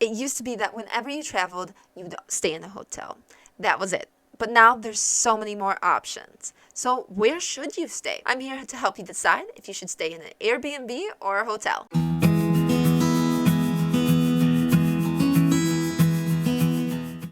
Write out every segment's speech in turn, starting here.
It used to be that whenever you traveled, you'd stay in a hotel. That was it. But now there's so many more options. So where should you stay? I'm here to help you decide if you should stay in an Airbnb or a hotel.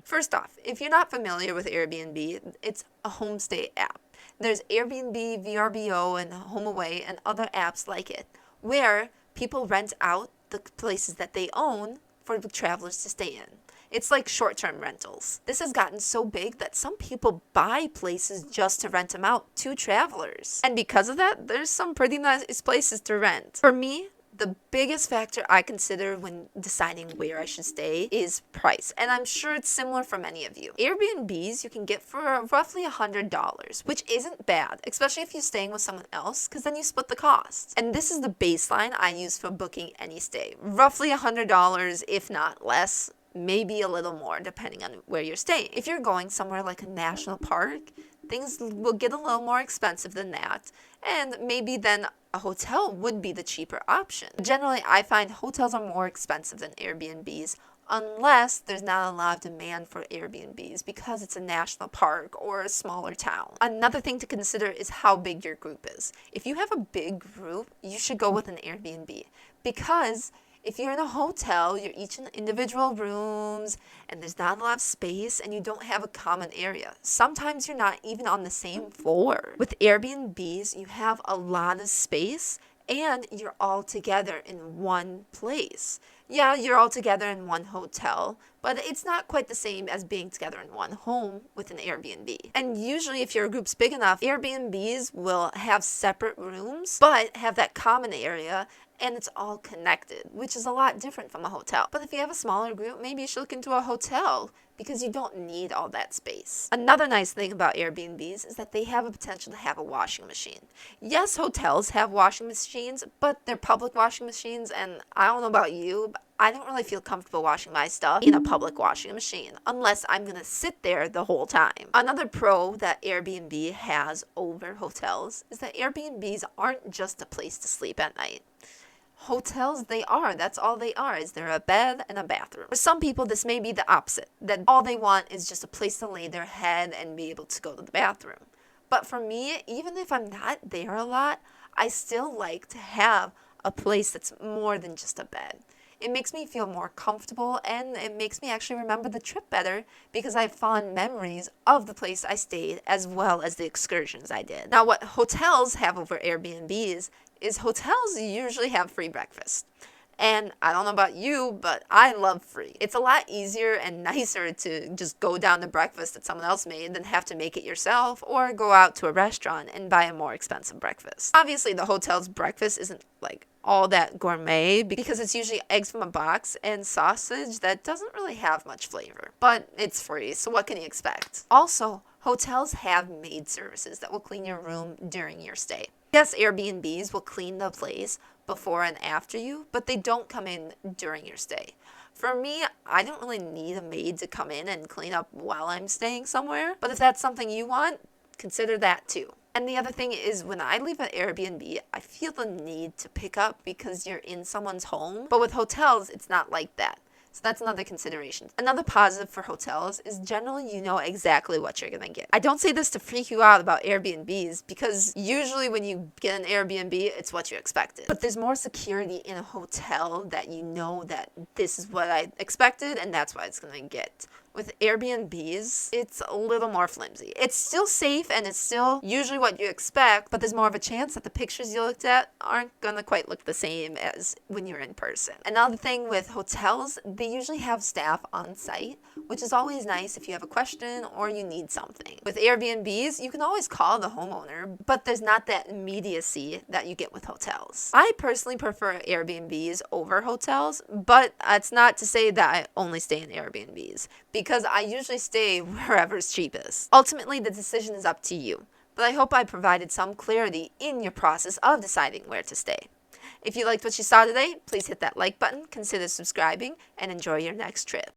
First off, if you're not familiar with Airbnb, it's a homestay app. There's Airbnb, VRBO, and HomeAway, and other apps like it, where people rent out the places that they own for the travelers to stay in. It's like short-term rentals. This has gotten so big that some people buy places just to rent them out to travelers. And because of that, there's some pretty nice places to rent. For me, the biggest factor I consider when deciding where I should stay is price, and I'm sure it's similar for many of you. Airbnbs you can get for roughly $100, which isn't bad, especially if you're staying with someone else, because then you split the cost. And this is the baseline I use for booking any stay. Roughly $100, if not less, maybe a little more depending on where you're staying. If you're going somewhere like a national park, things will get a little more expensive than that, and maybe then a hotel would be the cheaper option. Generally, I find hotels are more expensive than Airbnbs unless there's not a lot of demand for Airbnbs because it's a national park or a smaller town. Another thing to consider is how big your group is. If you have a big group, you should go with an Airbnb, because if you're in a hotel, you're each in individual rooms, and there's not a lot of space, and you don't have a common area. Sometimes you're not even on the same floor. With Airbnbs, you have a lot of space, and you're all together in one place. Yeah, you're all together in one hotel, but it's not quite the same as being together in one home with an Airbnb. And usually if your group's big enough, Airbnbs will have separate rooms, but have that common area, and it's all connected, which is a lot different from a hotel. But if you have a smaller group, maybe you should look into a hotel, because you don't need all that space. Another nice thing about Airbnbs is that they have a potential to have a washing machine. Yes, hotels have washing machines, but they're public washing machines, and I don't know about you, but I don't really feel comfortable washing my stuff in a public washing machine unless I'm gonna sit there the whole time. Another pro that Airbnb has over hotels is that Airbnbs aren't just a place to sleep at night. Hotels, they are. That's all they are. Is there a bed and a bathroom? For some people, this may be the opposite, that all they want is just a place to lay their head and be able to go to the bathroom. But for me, even if I'm not there a lot, I still like to have a place that's more than just a bed. It makes me feel more comfortable, and it makes me actually remember the trip better because I have fond memories of the place I stayed as well as the excursions I did. Now, what hotels have over Airbnbs is hotels usually have free breakfast. And I don't know about you, but I love free. It's a lot easier and nicer to just go down to breakfast that someone else made than have to make it yourself or go out to a restaurant and buy a more expensive breakfast. Obviously, the hotel's breakfast isn't like all that gourmet because it's usually eggs from a box and sausage that doesn't really have much flavor. But it's free, so what can you expect? Also, hotels have maid services that will clean your room during your stay. Yes, Airbnbs will clean the place before and after you, but they don't come in during your stay. For me, I don't really need a maid to come in and clean up while I'm staying somewhere, but if that's something you want, consider that too. And the other thing is, when I leave an Airbnb, I feel the need to pick up because you're in someone's home, but with hotels, it's not like that. So that's another consideration. Another positive for hotels is generally you know exactly what you're going to get. I don't say this to freak you out about Airbnbs because usually when you get an Airbnb, it's what you expected. But there's more security in a hotel that you know that this is what I expected and that's what it's going to get. With Airbnbs, it's a little more flimsy. It's still safe and it's still usually what you expect, but there's more of a chance that the pictures you looked at aren't gonna quite look the same as when you're in person. Another thing with hotels, they usually have staff on site, which is always nice if you have a question or you need something. With Airbnbs, you can always call the homeowner, but there's not that immediacy that you get with hotels. I personally prefer Airbnbs over hotels, but it's not to say that I only stay in Airbnbs, because I usually stay wherever's cheapest. Ultimately, the decision is up to you, but I hope I provided some clarity in your process of deciding where to stay. If you liked what you saw today, please hit that like button, consider subscribing, and enjoy your next trip.